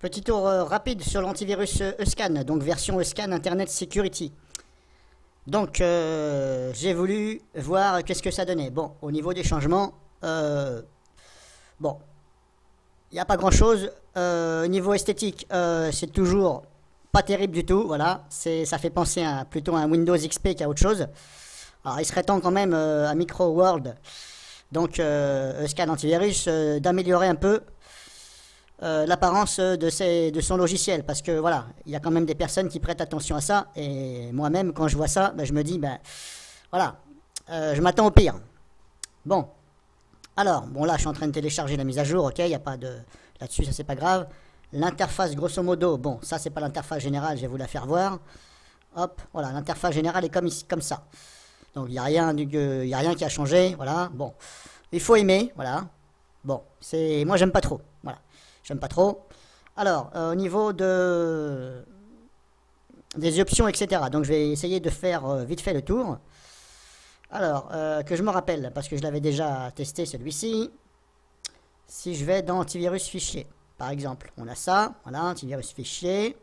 Petit tour rapide sur l'antivirus Euscan, donc version Euscan Internet Security. Donc j'ai voulu voir qu'est-ce que ça donnait. Bon, au niveau des changements, bon, il n'y a pas grand-chose. Au niveau esthétique, c'est toujours pas terrible du tout. Voilà, ça fait penser plutôt à un Windows XP qu'à autre chose. Alors il serait temps quand même à Micro World, donc Euscan Antivirus, d'améliorer un peu l'apparence de son logiciel, parce que voilà, il y a quand même des personnes qui prêtent attention à ça, et moi-même quand je vois ça, ben, je me dis ben voilà, je m'attends au pire. Bon, alors bon, là je suis en train de télécharger la mise à jour, ok, il n'y a pas de là-dessus, ça c'est pas grave. L'interface grosso modo, bon, ça c'est pas l'interface générale, je vais vous la faire voir. Hop, voilà, l'interface générale est comme ici, comme ça. Donc il n'y a rien qui a changé, voilà. Bon, il faut aimer, voilà. Bon, moi j'aime pas trop, voilà. J'aime pas trop. Alors, au niveau des options, etc. Donc, je vais essayer de faire vite fait le tour. Alors, que je me rappelle, parce que je l'avais déjà testé celui-ci. Si je vais dans antivirus fichier, par exemple, on a ça. Voilà, antivirus fichier.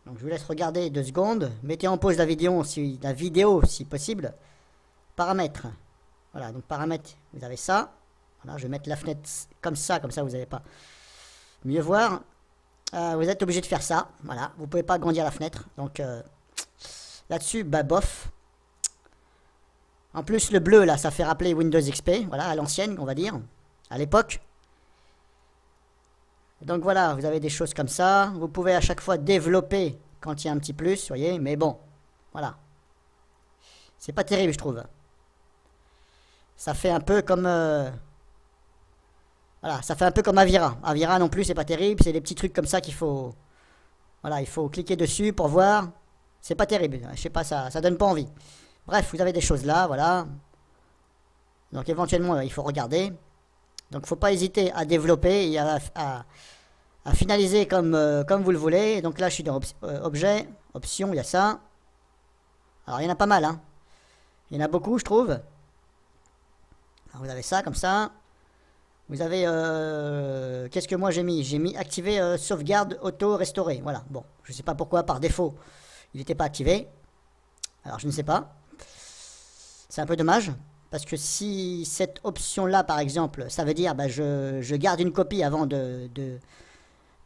Donc, je vous laisse regarder 2 secondes. Mettez en pause la vidéo si possible. Paramètres. Voilà, donc paramètres, vous avez ça. Voilà, je vais mettre la fenêtre comme ça vous n'allez pas mieux voir. Vous êtes obligé de faire ça. Voilà, vous pouvez pas agrandir la fenêtre. Donc là-dessus, bah bof. En plus, le bleu là, ça fait rappeler Windows XP. Voilà, à l'ancienne, on va dire, à l'époque. Donc voilà, vous avez des choses comme ça. Vous pouvez à chaque fois développer quand il y a un petit plus, vous voyez. Mais bon, voilà. C'est pas terrible, je trouve. Ça fait un peu comme voilà, ça fait un peu comme Avira. Avira non plus, c'est pas terrible. C'est des petits trucs comme ça qu'il faut. Voilà, il faut cliquer dessus pour voir. C'est pas terrible. Je sais pas, ça donne pas envie. Bref, vous avez des choses là, voilà. Donc éventuellement, il faut regarder. Donc faut pas hésiter à développer et à finaliser comme vous le voulez. Donc là, je suis dans objet, options, il y a ça. Alors il y en a pas mal, hein. Il y en a beaucoup, je trouve. Alors, vous avez ça comme ça. Vous avez, qu'est-ce que moi j'ai mis? J'ai mis activer sauvegarde auto-restaurer. Voilà, bon, je ne sais pas pourquoi, par défaut, il n'était pas activé. Alors, je ne sais pas. C'est un peu dommage, parce que si cette option-là, par exemple, ça veut dire, bah, je garde une copie avant de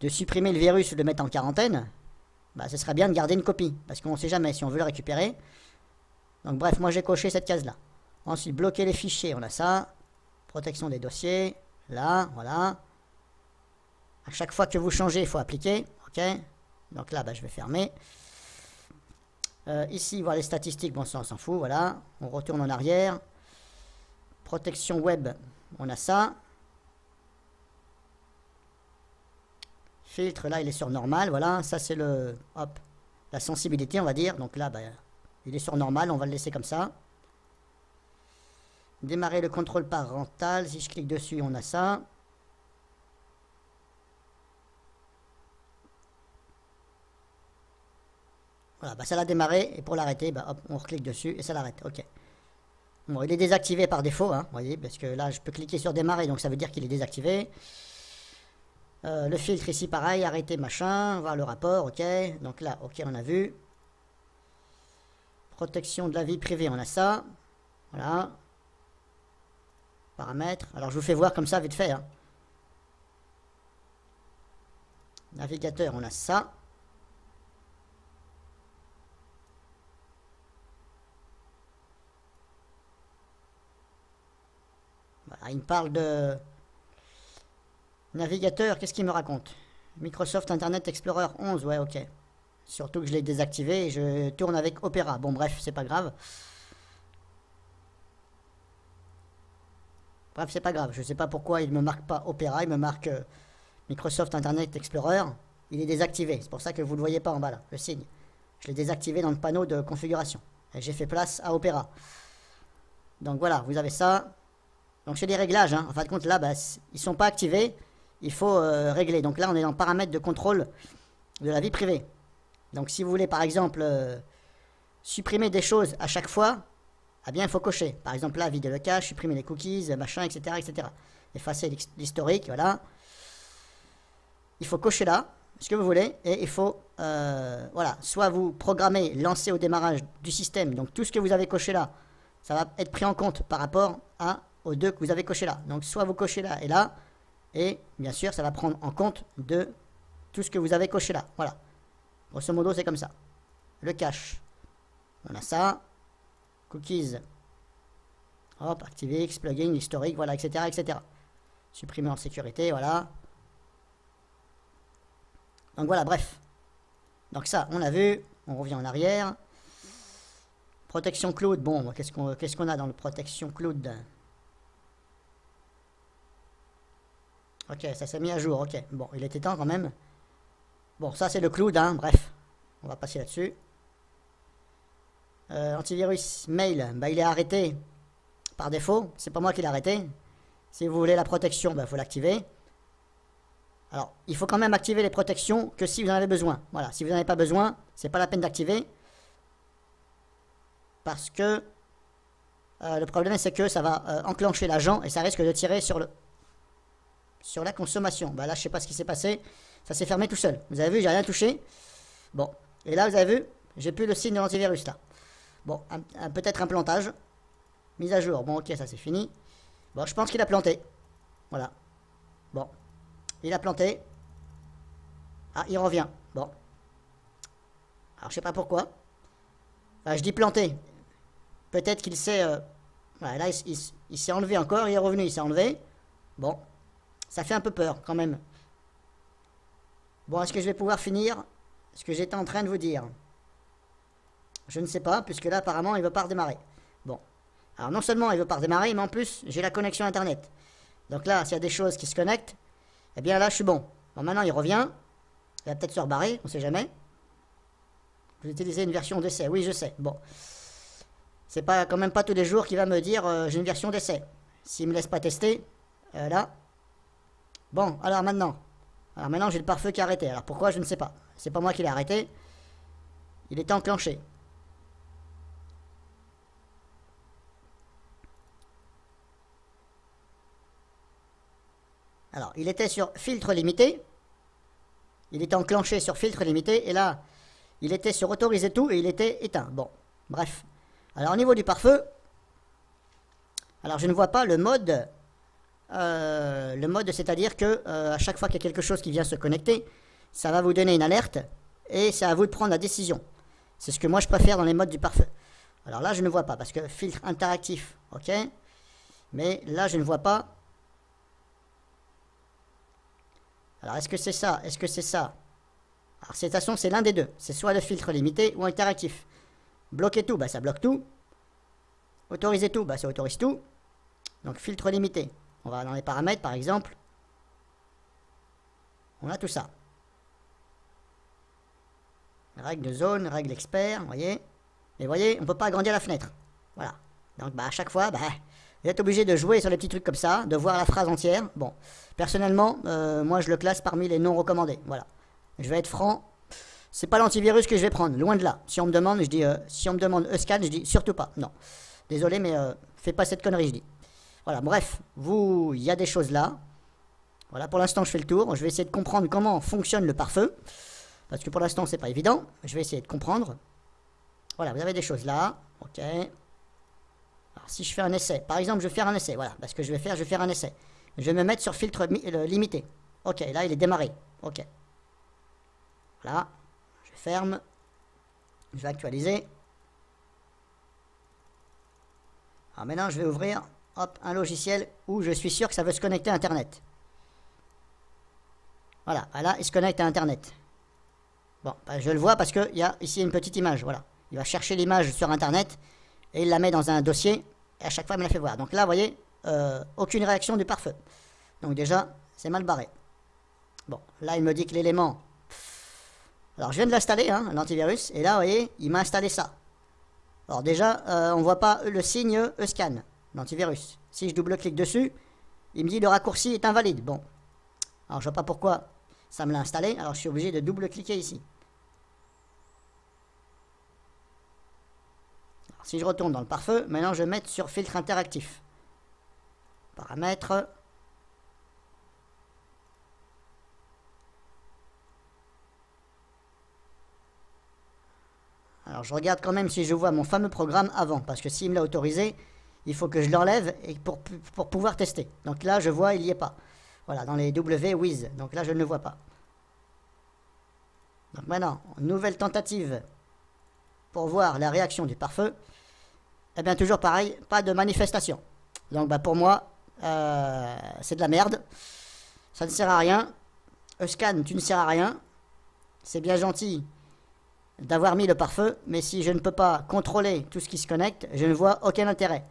supprimer le virus ou de le mettre en quarantaine, bah, ce serait bien de garder une copie, parce qu'on ne sait jamais si on veut le récupérer. Donc, bref, moi j'ai coché cette case-là. Ensuite, bloquer les fichiers, on a ça. Protection des dossiers. Là, voilà. À chaque fois que vous changez, il faut appliquer. Ok. Donc là, bah, je vais fermer. Ici, voir les statistiques. Bon, ça, on s'en fout. Voilà. On retourne en arrière. Protection web. On a ça. Filtre, là, il est sur normal. Voilà. Ça, c'est la sensibilité, on va dire. Donc là, bah, il est sur normal. On va le laisser comme ça. Démarrer le contrôle parental. Si je clique dessus, on a ça. Voilà, bah ça l'a démarré. Et pour l'arrêter, bah hop, on reclique dessus et ça l'arrête. Ok. Bon, il est désactivé par défaut, hein, vous voyez, parce que là, je peux cliquer sur démarrer, donc ça veut dire qu'il est désactivé. Le filtre ici, pareil, arrêter, machin, voir le rapport, ok. Donc là, ok, on a vu. Protection de la vie privée, on a ça. Voilà. Paramètres. Alors je vous fais voir comme ça vite fait. Hein. Navigateur, on a ça. Voilà, il me parle de navigateur. Qu'est-ce qu'il me raconte? Microsoft Internet Explorer 11, ouais, ok. Surtout que je l'ai désactivé et je tourne avec Opera. Bon, bref, c'est pas grave. Bref, c'est pas grave. Je sais pas pourquoi il me marque pas Opera, il me marque Microsoft Internet Explorer. Il est désactivé. C'est pour ça que vous ne le voyez pas en bas là, le signe. Je l'ai désactivé dans le panneau de configuration. Et j'ai fait place à Opera. Donc voilà, vous avez ça. Donc c'est des réglages. Hein. En fin de compte, là, bah, ils sont pas activés. Il faut régler. Donc là, on est dans paramètres de contrôle de la vie privée. Donc si vous voulez, par exemple, supprimer des choses à chaque fois, ah bien, il faut cocher. Par exemple, là, vider le cache, supprimer les cookies, machin, etc., etc. Effacer l'historique, voilà. il faut cocher là ce que vous voulez et il faut, voilà, soit vous programmez lancer au démarrage du système, donc tout ce que vous avez coché là, ça va être pris en compte par rapport aux deux que vous avez coché là. Donc soit vous cochez là, et bien sûr ça va prendre en compte de tout ce que vous avez coché là. Voilà, grosso modo c'est comme ça. Le cache, on a ça, cookies, hop, ActiveX, plugin, historique, voilà, etc., etc. Supprimer en sécurité, voilà. Donc voilà, bref. Donc ça, on a vu, on revient en arrière. Protection cloud, bon, qu'est-ce qu'on a dans le protection cloud? Ok, ça s'est mis à jour, ok. Bon, il était temps quand même. Bon, ça c'est le cloud, hein, bref. On va passer là-dessus. Antivirus mail, bah, il est arrêté par défaut. C'est pas moi qui l'ai arrêté. Si vous voulez la protection, bah, faut l'activer. Alors, il faut quand même activer les protections que si vous en avez besoin. Voilà, si vous n'en avez pas besoin, c'est pas la peine d'activer. Parce que le problème, c'est que ça va enclencher l'agent et ça risque de tirer sur la consommation. Bah là, je sais pas ce qui s'est passé. Ça s'est fermé tout seul. Vous avez vu, j'ai rien touché. Bon, et là, vous avez vu, j'ai plus le signe de l'antivirus là. Bon, peut-être un plantage. Mise à jour. Bon, ok, ça c'est fini. Bon, je pense qu'il a planté. Voilà. Bon. Il a planté. Ah, il revient. Bon. Alors, je sais pas pourquoi. Enfin, je dis planté. Peut-être qu'il s'est... voilà, là, il s'est enlevé encore. Il est revenu, il s'est enlevé. Bon. Ça fait un peu peur, quand même. Bon, est-ce que je vais pouvoir finir ce que j'étais en train de vous dire? Je ne sais pas, puisque là, apparemment, il ne veut pas redémarrer. Bon. Alors, non seulement il ne veut pas redémarrer, mais en plus, j'ai la connexion Internet. Donc là, s'il y a des choses qui se connectent, eh bien là, je suis bon. Bon, maintenant, il revient. Il va peut-être se rebarrer, on ne sait jamais. Vous utilisez une version d'essai. Oui, je sais. Bon. C'est pas quand même pas tous les jours qu'il va me dire j'ai une version d'essai. S'il me laisse pas tester, là. Bon, alors maintenant. Alors maintenant, j'ai le pare-feu qui a arrêté. Alors pourquoi, je ne sais pas. C'est pas moi qui l'ai arrêté. Il est enclenché. Alors, il était sur filtre limité. Il était enclenché sur filtre limité. Et là, il était sur autoriser tout et il était éteint. Bon, bref. Alors, au niveau du pare-feu, alors je ne vois pas le mode. C'est-à-dire que à chaque fois qu'il y a quelque chose qui vient se connecter, ça va vous donner une alerte et c'est à vous de prendre la décision. C'est ce que moi je préfère dans les modes du pare-feu. Alors là, je ne vois pas parce que filtre interactif, ok. Mais là, je ne vois pas. Alors, est-ce que c'est ça? Est-ce que c'est ça? Alors, de toute façon, c'est l'un des deux. C'est soit le filtre limité ou interactif. Bloquer tout, bah, ça bloque tout. Autoriser tout, bah, ça autorise tout. Donc, filtre limité. On va dans les paramètres, par exemple. On a tout ça. Règle de zone, règle expert, vous voyez. Et vous voyez, on ne peut pas agrandir la fenêtre. Voilà. Donc, bah, à chaque fois, bah, vous êtes obligé de jouer sur les petits trucs comme ça, de voir la phrase entière. Bon, personnellement, moi je le classe parmi les non recommandés. Voilà. Je vais être franc, c'est pas l'antivirus que je vais prendre, loin de là. Si on me demande, je dis, si on me demande Euscan, je dis surtout pas. Non, désolé, mais fais pas cette connerie, je dis. Voilà, bref, il y a des choses là. Voilà, pour l'instant, je fais le tour. Je vais essayer de comprendre comment fonctionne le pare-feu, parce que pour l'instant, c'est pas évident. Je vais essayer de comprendre. Voilà, vous avez des choses là. Ok. Alors, si je fais un essai, par exemple, je vais faire un essai, voilà, parce que je vais faire un essai. Je vais me mettre sur filtre limité. Ok, là, il est démarré. Ok. Voilà, je ferme. Je vais actualiser. Alors maintenant, je vais ouvrir, hop, un logiciel où je suis sûr que ça veut se connecter à Internet. Voilà, là, il se connecte à Internet. Bon, bah, je le vois parce qu'il y a ici une petite image, voilà. Il va chercher l'image sur Internet et il la met dans un dossier et à chaque fois il me la fait voir. Donc là, vous voyez, aucune réaction du pare-feu. Donc déjà, c'est mal barré. Bon, là, il me dit que l'élément... Alors, je viens de l'installer, hein, l'antivirus, et là, vous voyez, il m'a installé ça. Alors déjà, on ne voit pas le signe Euscan, l'antivirus. Si je double-clique dessus, il me dit le raccourci est invalide. Bon, alors je ne vois pas pourquoi ça me l'a installé, alors je suis obligé de double-cliquer ici. Alors, si je retourne dans le pare-feu, maintenant je vais mettre sur filtre interactif. Paramètres. Alors je regarde quand même si je vois mon fameux programme avant, parce que s'il me l'a autorisé, il faut que je l'enlève et pour pouvoir tester. Donc là je vois, il n'y est pas. Voilà, dans les WWiz, donc là je ne le vois pas. Donc maintenant, nouvelle tentative pour voir la réaction du pare-feu. Eh bien toujours pareil, pas de manifestation. Donc bah, pour moi, c'est de la merde. Ça ne sert à rien. Euscan, tu ne sers à rien. C'est bien gentil d'avoir mis le pare-feu, mais si je ne peux pas contrôler tout ce qui se connecte, je ne vois aucun intérêt.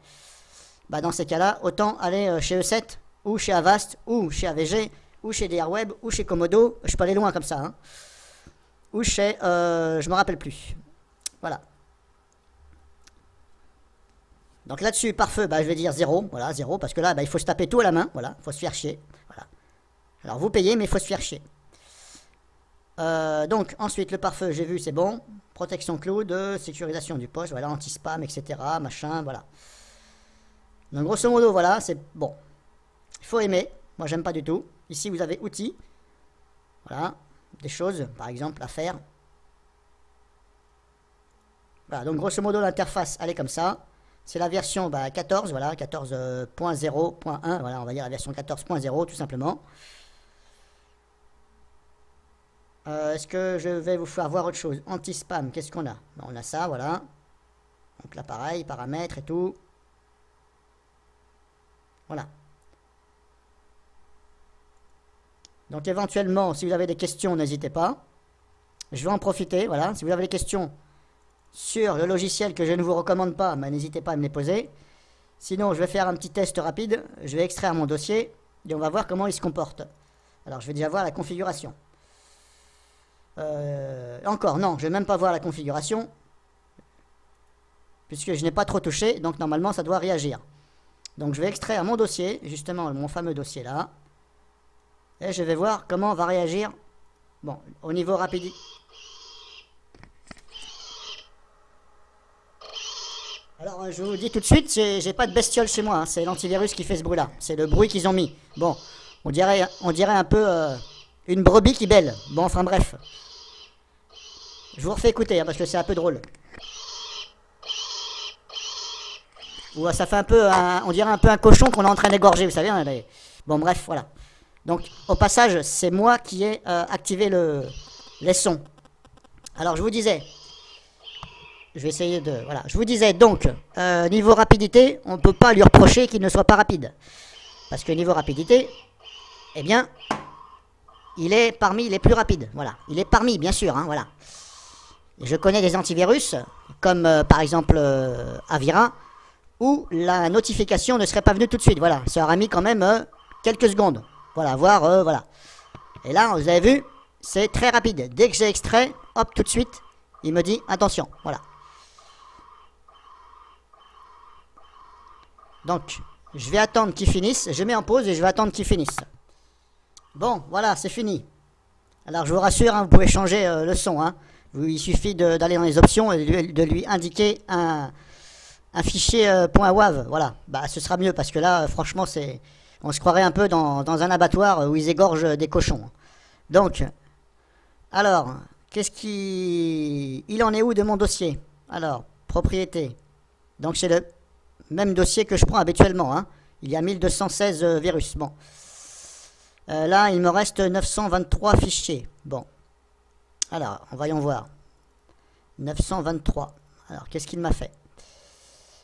Bah dans ces cas-là, autant aller chez E7, ou chez Avast, ou chez AVG, ou chez DRWeb, ou chez Komodo. Je peux aller loin comme ça, hein. Ou chez... je me rappelle plus. Voilà. Donc là-dessus, pare-feu, bah, je vais dire 0. Voilà, 0, parce que là, bah, il faut se taper tout à la main. Voilà, il faut se faire chier. Voilà. Alors vous payez, mais il faut se faire chier. Donc ensuite, le pare-feu, j'ai vu, c'est bon. Protection cloud, sécurisation du poste, voilà, anti-spam, etc. Machin, voilà. Donc grosso modo, voilà, c'est bon. Il faut aimer. Moi, j'aime pas du tout. Ici, vous avez outils. Voilà. Des choses, par exemple, à faire. Voilà, donc grosso modo, l'interface, elle est comme ça. C'est la version 14, voilà, 14.0.1, voilà, on va dire la version 14.0, tout simplement. Est-ce que je vais vous faire voir autre chose? Anti-spam, qu'est-ce qu'on a? On a ça, voilà. Donc là, pareil, paramètres et tout. Voilà. Donc éventuellement, si vous avez des questions, n'hésitez pas. Je vais en profiter, voilà. Si vous avez des questions sur le logiciel que je ne vous recommande pas, n'hésitez pas à me les poser. Sinon, je vais faire un petit test rapide. Je vais extraire mon dossier et on va voir comment il se comporte. Alors, je vais déjà voir la configuration. Encore, non, je ne vais même pas voir la configuration puisque je n'ai pas trop touché, donc normalement, ça doit réagir. Donc, je vais extraire mon dossier, justement, mon fameux dossier là. Et je vais voir comment va réagir. Bon, au niveau rapidité. Alors, je vous dis tout de suite, j'ai pas de bestiole chez moi. Hein. C'est l'antivirus qui fait ce bruit-là. C'est le bruit qu'ils ont mis. Bon, on dirait un peu une brebis qui bêle. Bon, enfin bref. Je vous refais écouter hein, parce que c'est un peu drôle. Ou ça fait un peu, on dirait un peu un cochon qu'on est en train d'égorger, vous savez. Hein, bon, bref, voilà. Donc, au passage, c'est moi qui ai activé les sons. Alors, je vous disais, je vais essayer de... Voilà, je vous disais donc, niveau rapidité, on ne peut pas lui reprocher qu'il ne soit pas rapide. Parce que niveau rapidité, eh bien, il est parmi les plus rapides. Voilà, il est parmi, bien sûr, hein, voilà. Je connais des antivirus, comme par exemple Avira, où la notification ne serait pas venue tout de suite. Voilà, ça aura mis quand même quelques secondes. Voilà, voire, voilà. Et là, vous avez vu, c'est très rapide. Dès que j'ai extrait, hop, tout de suite, il me dit, attention, voilà. Donc, je vais attendre qu'il finisse. Je mets en pause et je vais attendre qu'il finisse. Bon, voilà, c'est fini. Alors, je vous rassure, hein, vous pouvez changer le son. Hein. Il suffit d'aller dans les options et de lui indiquer un fichier .wav. Voilà, bah, ce sera mieux parce que là, franchement, c'est... On se croirait un peu dans un abattoir où ils égorgent des cochons. Donc, alors, il en est où de mon dossier? Alors, propriété. Donc, c'est le même dossier que je prends habituellement. Hein. Il y a 1216 virus. Bon. Là, il me reste 923 fichiers. Bon. Alors, voyons voir. 923. Alors, qu'est-ce qu'il m'a fait?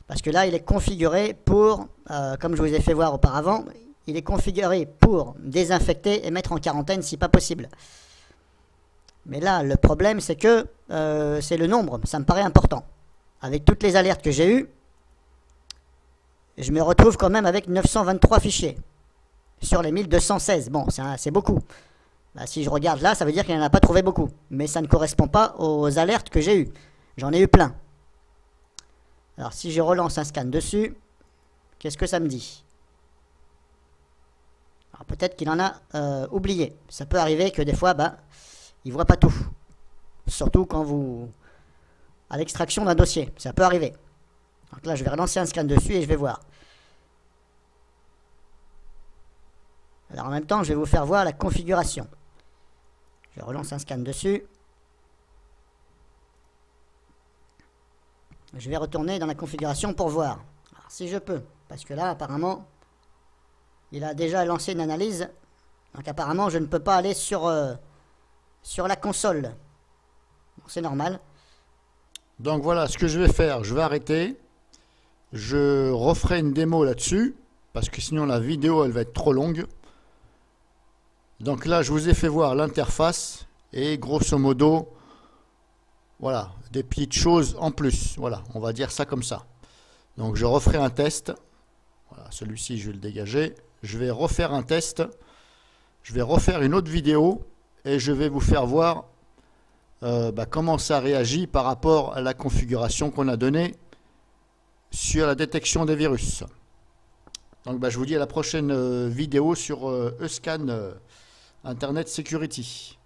Parce que là, il est configuré pour, comme je vous ai fait voir auparavant, il est configuré pour désinfecter et mettre en quarantaine si pas possible. Mais là, le problème, c'est que c'est le nombre. Ça me paraît important. Avec toutes les alertes que j'ai eues, je me retrouve quand même avec 923 fichiers. Sur les 1216. Bon, c'est beaucoup. Bah, si je regarde là, ça veut dire qu'il n'en a pas trouvé beaucoup. Mais ça ne correspond pas aux alertes que j'ai eues. J'en ai eu plein. Alors, si je relance un scan dessus, qu'est-ce que ça me dit? Alors, peut-être qu'il en a oublié. Ça peut arriver que des fois, bah, il ne voit pas tout. Surtout quand vous... à l'extraction d'un dossier. Ça peut arriver. Donc là, je vais relancer un scan dessus et je vais voir. Alors, en même temps, je vais vous faire voir la configuration. Je relance un scan dessus. Je vais retourner dans la configuration pour voir. Alors, si je peux, parce que là, apparemment, il a déjà lancé une analyse. Donc apparemment, je ne peux pas aller sur la console. Bon, c'est normal. Donc voilà, ce que je vais faire, je vais arrêter. Je referai une démo là-dessus, parce que sinon la vidéo, elle va être trop longue. Donc là, je vous ai fait voir l'interface et grosso modo, voilà, des petites choses en plus. Voilà, on va dire ça comme ça. Donc je referai un test. Voilà, celui-ci, je vais le dégager. Je vais refaire un test. Je vais refaire une autre vidéo et je vais vous faire voir comment ça réagit par rapport à la configuration qu'on a donnée sur la détection des virus. Donc je vous dis à la prochaine vidéo sur Euscan Internet Security.